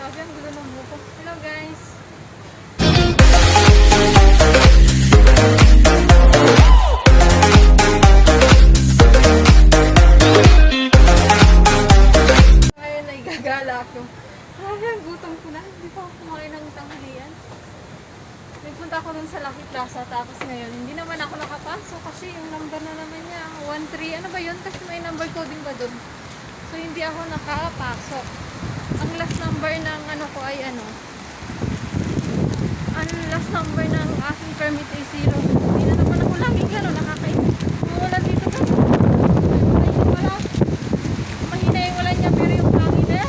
Grabe, ang gulo ng buko. Hello guys! Ngayon ay gagala ako. Grabe, ang gutom ko na. Hindi pa ako kumain ng tanghalian. Nagpunta ako dun sa Lucky Plaza, tapos ngayon, hindi naman ako nakapasok kasi yung number na naman niya, 13, ano ba yun? Kasi may number coding ba dun? So, hindi ako nakapasok. Ang last number ng ano ko ay ano, ang last number ng aking permit ay 0. Hindi na naman ako laging gano'n, nakakainis. Mawalan dito ka. Wala. Mahina yung wala niya, pero yung hangin na.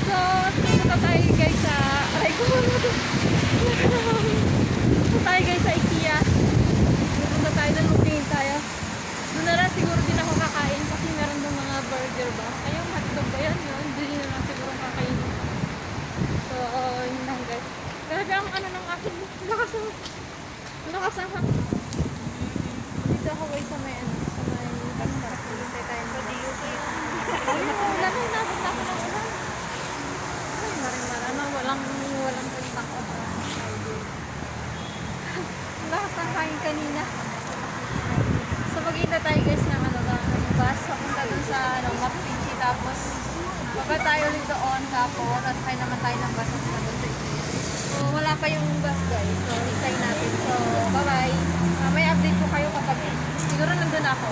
So, punta tayo guys sa, aray ko muna to. Punta tayo guys sa IKEA. Punta tayo doon, magtingin tayo. Doon na lang siguro din ako kakain kasi meron doon mga burger ba. Ayun, hotdog ba yan yun? Doon na lang siguro kakain. So, yun lang guys. Grabe ang ano ng aking lakas ng dito ako guys sa may ano, sa may basta. Hintay tayo sa diyo kayo. Ay, ulan ay nabot ako ng ulan. Ay, marimara na walang puntang ko. Ang lakas ng kain kanina. So magkita tayo guys ng ano lang, bus papunta dun sa ano, Mapinchi, tapos baba tayo ulit doon tapos at kaya naman tayo ng bus papunta dun sa IKEA. So wala pa yung bus guys, so hintay natin. So bye bye. May update ko kayo kapag siguro nandun ako.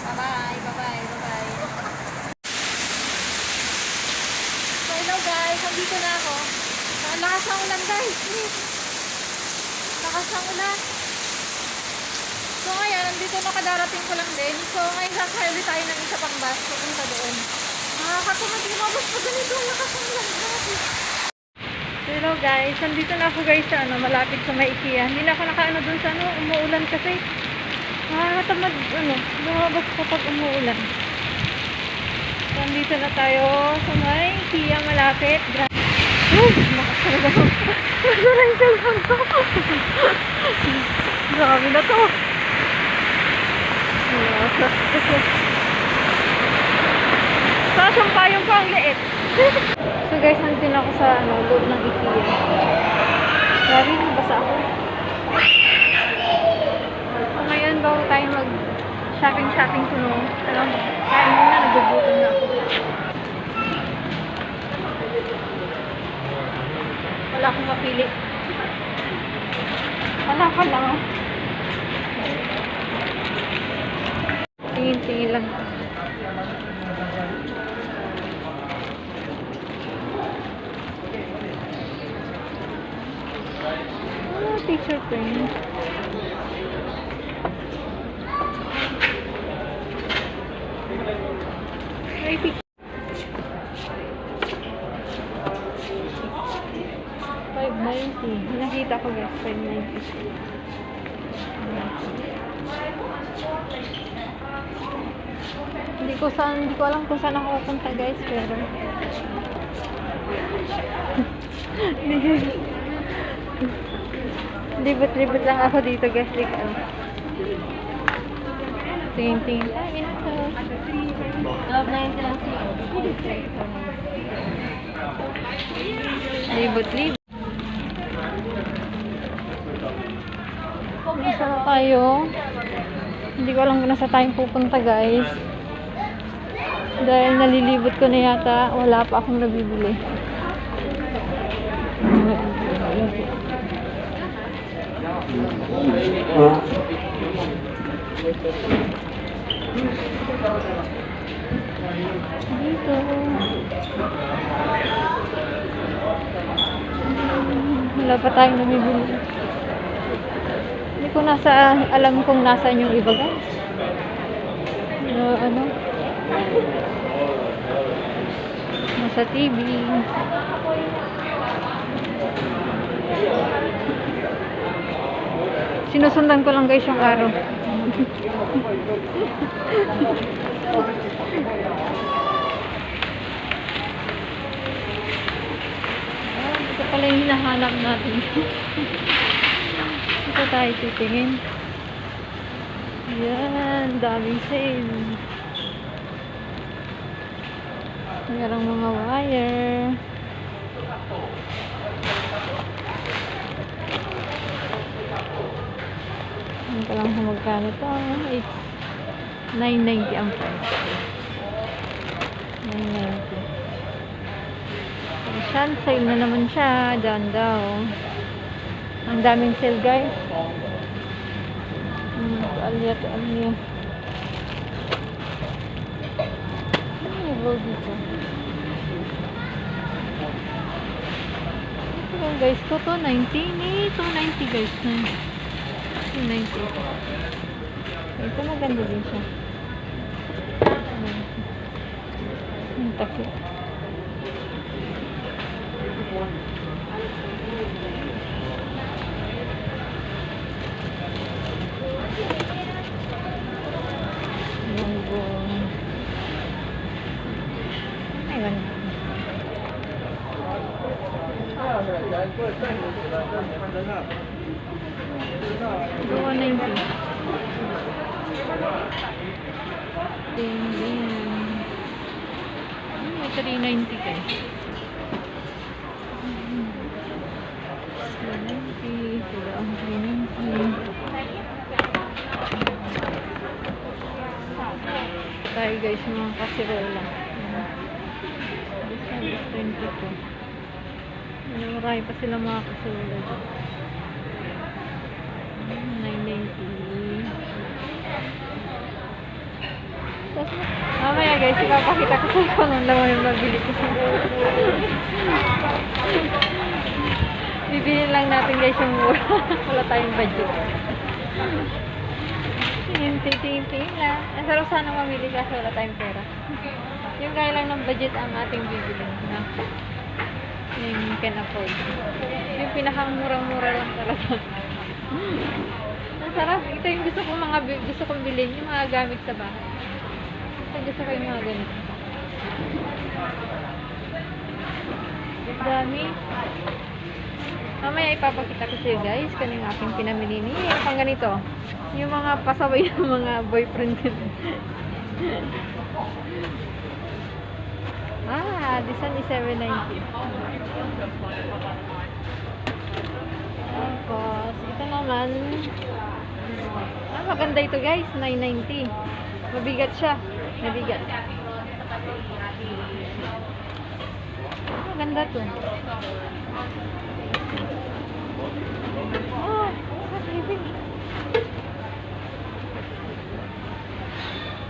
Bye bye, bye bye, bye bye. So hello guys, nandito na ako. Ang lakas ng ulan guys, please. Lakas ng ulan. So ngayon, nandito nakadarating ko lang din. So ngayon, sasakay ulit tayo ng isa pang bus papunta doon. Nakakatamad yung mga bus pa ganito. Lakas ng ulan. Hello guys, nandito na ako guys sa ano, malapit sa may IKEA. Hindi na ako nakaano doon sa ano, umuulan kasi. Nakakatamad ano, lumabas kapag umuulan. So nandito na tayo sa may IKEA malapit. Makasarga ako. Masara yung cellphone ko. Grabe na to. Sasampayong pa ang liit. So guys, nandito na ako sa ano, loob ng IKEA. Grabe, nabasa ako. So ngayon, bago tayo mag shopping kuno. Alam mo, kaya muna, nagugutom na ako. Wala akong mapili. Wala ka lang. Tingin lang. Picture frame. Ay, picture. 590. Nakita ko guys, 590. Hindi ko alam kung saan ako pupunta guys, pero libot-libot lang ako dito guys, di ko alam. Tingin-tingin tayo na to. Love na yun lang. Libot-libot. Nasa na tayo. Hindi ko alam kung nasa tayong pupunta guys. Dahil nalilibot ko na yata, wala pa akong nabibili. Dito. Wala pa tayong nabibili. Hindi ko alam kung nasaan yung iba guys. Ano? Nasa TV. Sinusundan ko lang guys yung araw. Ito pala yung hinahanap natin. Ito tayo titingin. Yan, daming sale. Merong mga wire. Ano ka lang kung magkano to? 990 ang price. 990. Ayan, sale na naman siya. Diyan daw. Ang daming sale, guys. Aliyah. Ano dito? Ito lang, guys. Ito, 290. 290, guys. 290. Ito, maganda din siya. Ang takip. Ayun. 290. Ding ding. 390 guys. 390. Sila ang 390. Tayo guys yung mga kasirola. This one is 22. Marami pa sila mga kasirola dyan. 990. Mamaya guys, ipapakita ko sa kung anong laman yung mabili ko. Bibili lang natin guys yung mura. Wala tayong budget. Yung titingin lang. Ang sarap sana mamili kasi wala tayong pera. Yung kaya lang ng budget ang ating bibili na yung can afford. Yung pinakang murang-mura lang talaga. Ang sarap. Ito yung gusto kong bilhin. Yung mga gamit sa bahay. Gusto ko yung mga ganito. Dami. Mamaya ipapakita ko sa iyo guys kung yung aking pinamili ni pang ganito. Yung mga pasaway ng mga boyfriend din. This one is 790. Tapos, ito naman. Maganda ito guys, 990. Mabigat siya. Mabigat. Maganda to.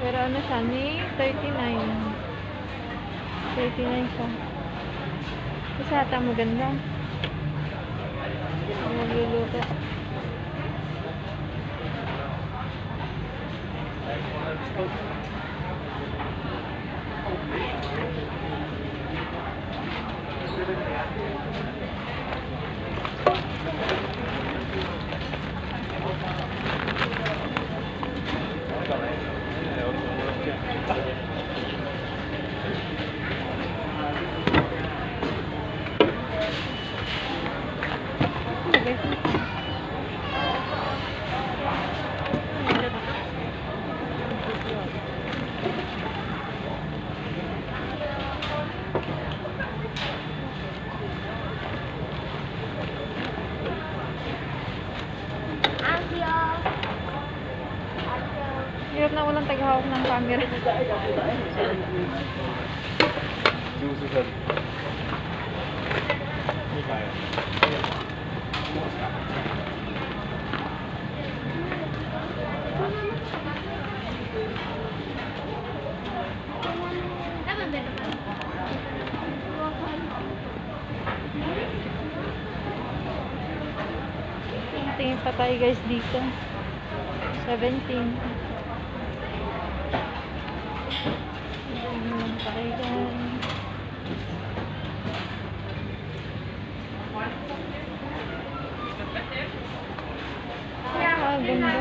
Pero ano siya ni 39. 39 siya. Kasi ata maganda. Magluluto. Hirap na walang taghawak ng camera. Tingin pa tayo guys dito. 17. Ganda.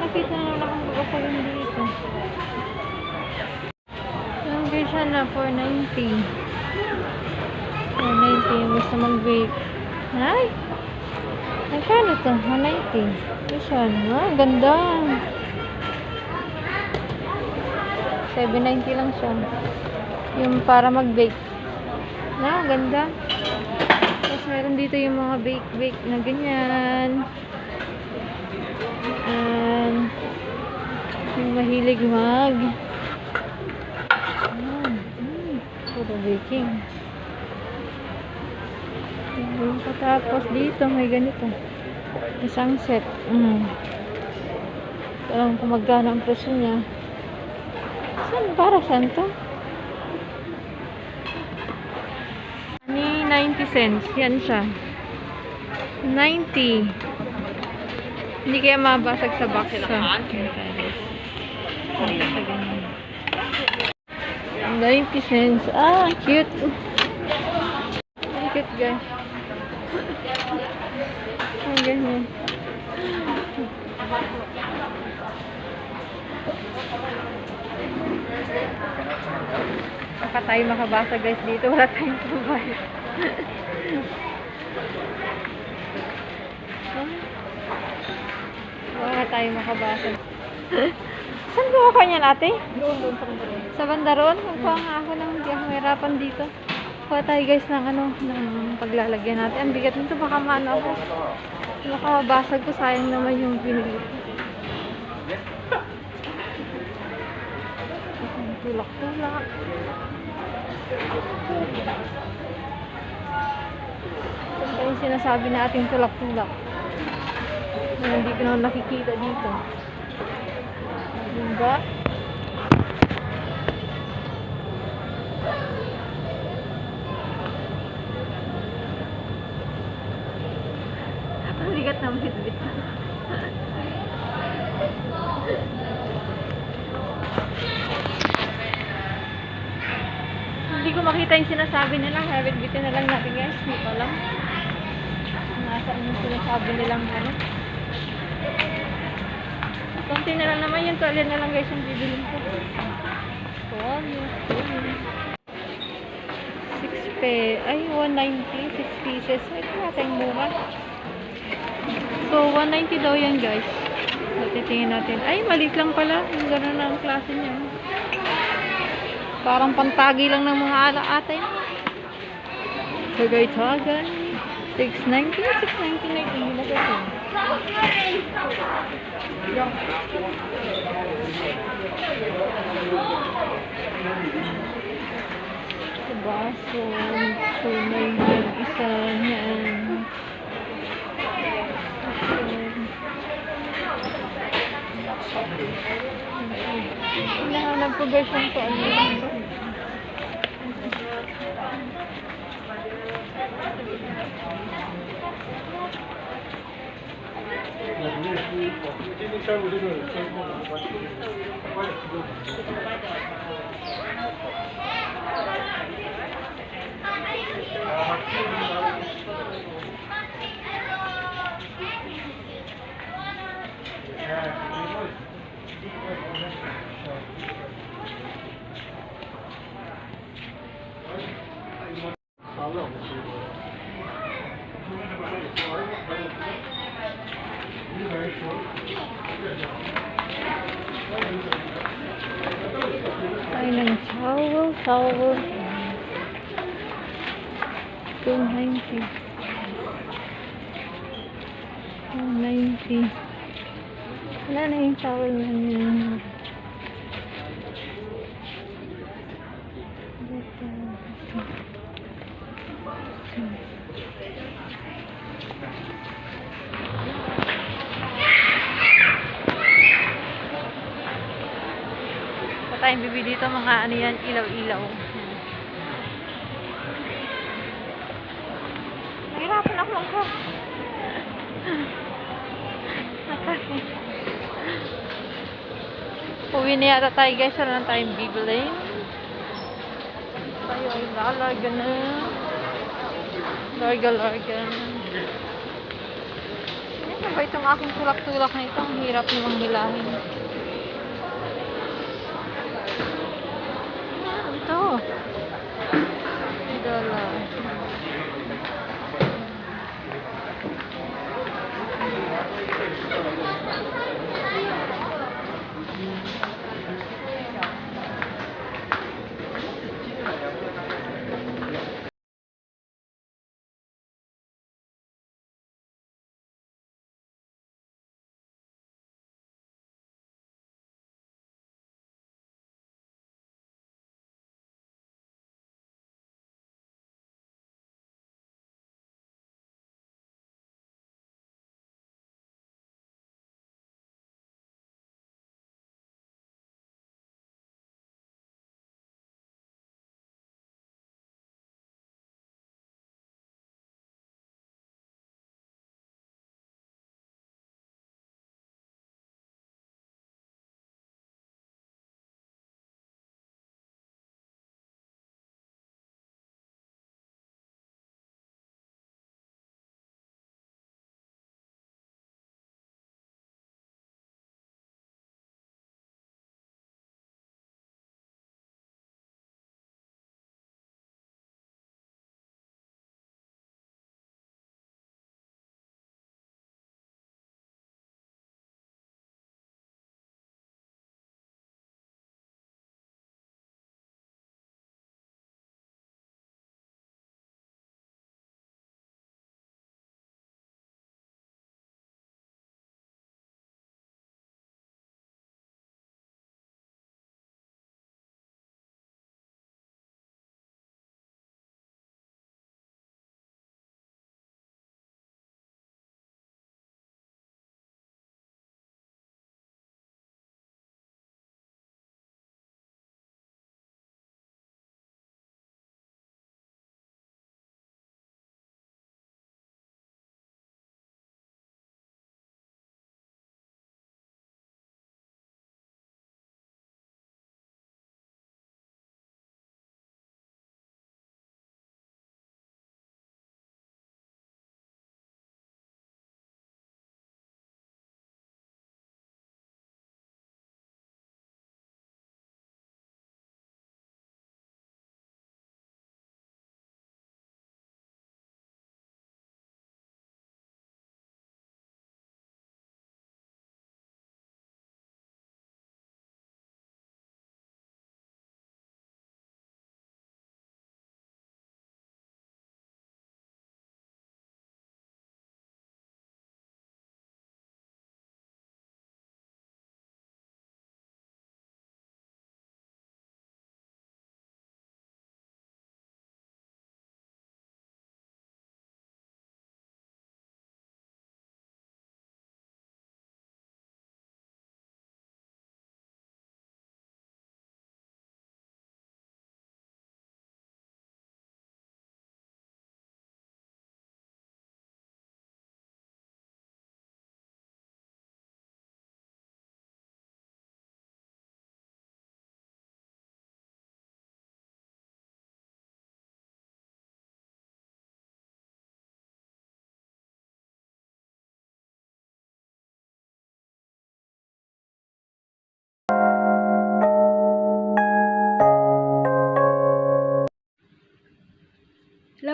Nakita na lang na, 490. 490 yung gusto mag-bake. Ay! Nagkano to? 190. This one. Ah, ganda. 790 lang siya. Yung para mag-bake. Na, ganda. Tapos meron dito yung mga bake na ganyan. And yung mahilig puro baking. Tapos dito may ganito. Isang set. Alam kung magkano ang presyo niya. Saan to? Ni 90 cents. Yan siya. 90. Hindi kaya mabasag sa box. 90 cents. Ah, cute. Cute, guys. Ang ganyan. Baka tayo makabasa guys dito. Wala tayong provide. Baka tayo makabasa. Saan buka niyan ate? Doon sa bandaron. Magkuha nga ako ng hindi ako mahirapan dito. Kuha tayo guys ng ng paglalagyan natin. Ang bigat nito. Baka maano ako. Baka mabasag ko. Sayang naman yung binili ko. Tulak-tulak. Ito yung sinasabi natin tulak-tulak. Hindi ko naman nakikita dito. Diba? Ang ligat na bitbit. Hindi ko makita yung sinasabi nila. Kaya bitbitin na lang natin guys. Hindi pa lang. Nasaan yung sinasabi nilang konti na lang naman yung tuwalya na lang guys yung bibilin ko. Tuwalya. 190. 6 pieces. Ay, natin mura. So, 190 daw yan guys. So, titingin natin. Ay, maliit lang pala. Yung gano'n na ang klase niya. Parang pantagi lang ng mga ala-atay. Tagay-tagan. 690 na yung nilagay ko. Baso. So, may isa niyan. Hinahanap ko guys yung to. Ay, ng towel. 290. 290. Wala na yung towel na yun. Tayong bibi dito mga ano yan, ilaw-ilaw. Nahirapan ako magka. Uwi na yata tayo guys. Wala na tayong bibilin. Tayo ay lalarga na. Larga na. Ano ba itong aking tulak-tulak na ito? Ang hirap namang hilahin. Ito.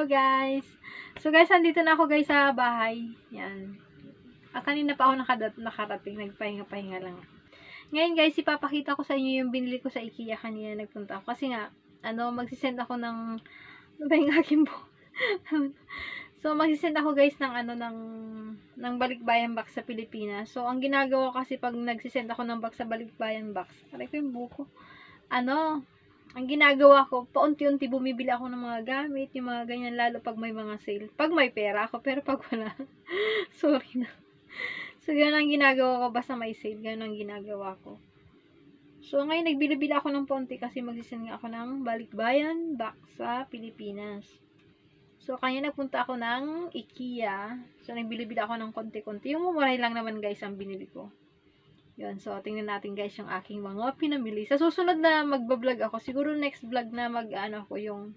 guys. So guys, andito na ako guys sa bahay. Yan. Kanina pa ako nakarating. Nagpahinga-pahinga lang. Ngayon guys, ipapakita ko sa inyo yung binili ko sa IKEA kanina nagpunta ako. Kasi nga, magsisend ako ng ano ba yung aking So, magsisend ako guys ng balikbayan box sa Pilipinas. So, ang ginagawa kasi pag nagsisend ako ng box sa balikbayan box, aray ko yung buko. Ang ginagawa ko, paunti-unti bumibili ako ng mga gamit, yung mga ganyan, lalo pag may mga sale. Pag may pera ako, pero pag wala, sorry na. So, gano'n ang ginagawa ko, basta may sale, gano'n ang ginagawa ko. So, ngayon, nagbili-bili ako ng paunti kasi magsisend nga ako ng balikbayan box sa Pilipinas. So, kaya nagpunta ako ng IKEA. So, nagbili-bili ako ng konti-konti. Yung mumuray lang naman guys ang binili ko. Yun. So, tingnan natin guys yung aking mga pinamili. Sa susunod na magbablog ako, siguro next vlog na ako yung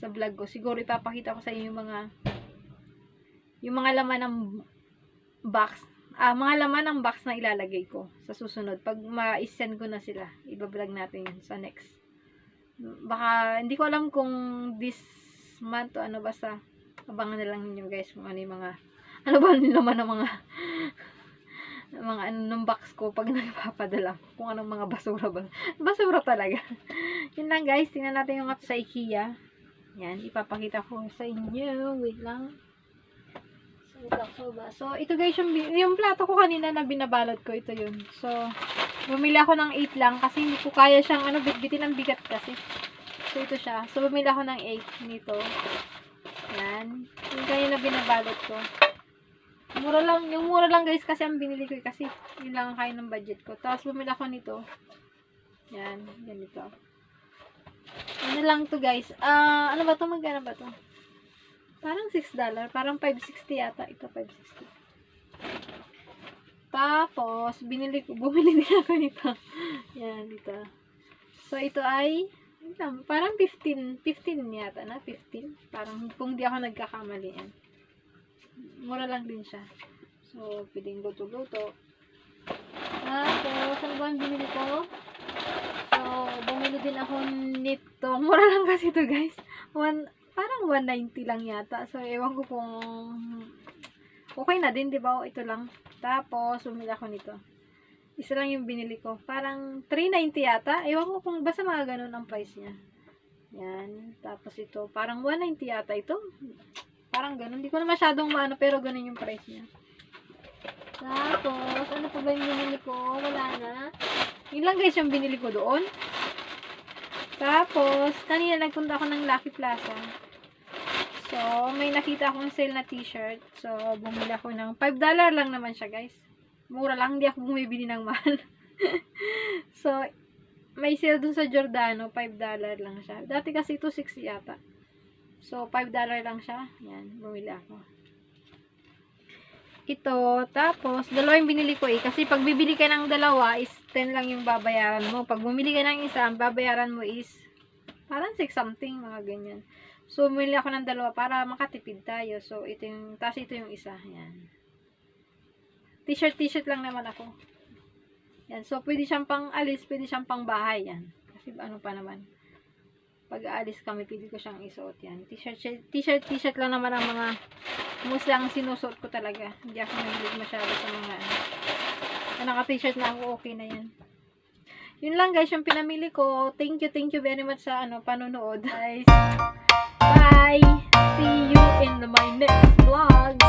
sa vlog ko. Siguro ipapakita ko sa inyo yung mga laman ng box. Mga laman ng box na ilalagay ko sa susunod. Pag ma-send ko na sila, ibablog natin yun sa next. Baka, hindi ko alam kung this month o basta abangan na lang ninyo guys kung ano yung mga ba naman ng mga ng box ko pag nagpapadala kung anong mga basura talaga. Yun lang guys, tingnan natin yung sa IKEA. Yan, ipapakita ko sa inyo. Wait lang. So ito guys yung plato ko kanina na binabalot ko, ito yun. So bumili ako ng 8 lang kasi hindi ko kaya siyang bitbitin ang bigat kasi. So, ito siya. So, bumili ako ng 8 nito. Yan. Yung kaya na binabalot ko. Yung mura lang guys kasi ang binili ko kasi yun lang ang kaya ng budget ko. Tapos, bumili ako nito. Yan. Ganito. Ano lang to guys. Ano ba to? Magkano ba to? Parang $6. Parang $5.60 yata. Ito, $5.60. Tapos, bumili din ako nito. Yan, dito. So, ito ay parang 15 yata na, 15. Parang kung di ako nagkakamali yan. Mura lang din siya. So, pwedeng luto-luto. Tapos, ano ba ang binili ko? So, bumili din ako nito. Mura lang kasi ito guys. Parang 190 lang yata. So, ewan ko kung okay na din, di ba? Ito lang. Tapos, bumili ako nito. Isa lang yung binili ko. Parang 390 yata. Ewan ko kung basta mga ganun ang price niya. Yan. Tapos ito. Parang 190 yata ito. Parang ganun. Hindi ko na masyadong maano pero ganun yung price niya. Tapos, ano pa ba yung binili ko? Wala na. Yun lang guys yung binili ko doon. Tapos, kanina nagpunta ako ng Lucky Plaza. So, may nakita akong sale na t-shirt. So, bumili ako ng $5 lang naman siya guys. Mura lang, hindi ako bumibili ng mahal. So, may sale dun sa Giordano, $5 lang siya. Dati kasi ito 6 yata. So, $5 lang siya. Yan, bumili ako. Ito, tapos, dalawa yung binili ko kasi pag bibili ka ng dalawa, is 10 lang yung babayaran mo. Pag bumili ka ng isa, ang babayaran mo is parang 6 something, mga ganyan. So, bumili ako ng dalawa para makatipid tayo. So, ito yung, tapos ito yung isa. Yan. T-shirt lang naman ako. Yan. So, pwede siyang pang alis, pwede siyang pang bahay. Yan. Kasi ano pa naman. Pag aalis kami, pwede ko siyang isuot. Yan. T-shirt lang naman ang mga mostly ang sinusuot ko talaga. Hindi ako nahilig masyado sa mga naka-t-shirt na ako, okay na yan. Yun lang guys, yung pinamili ko. Thank you very much sa panonood. Guys, bye! See you in my next vlog!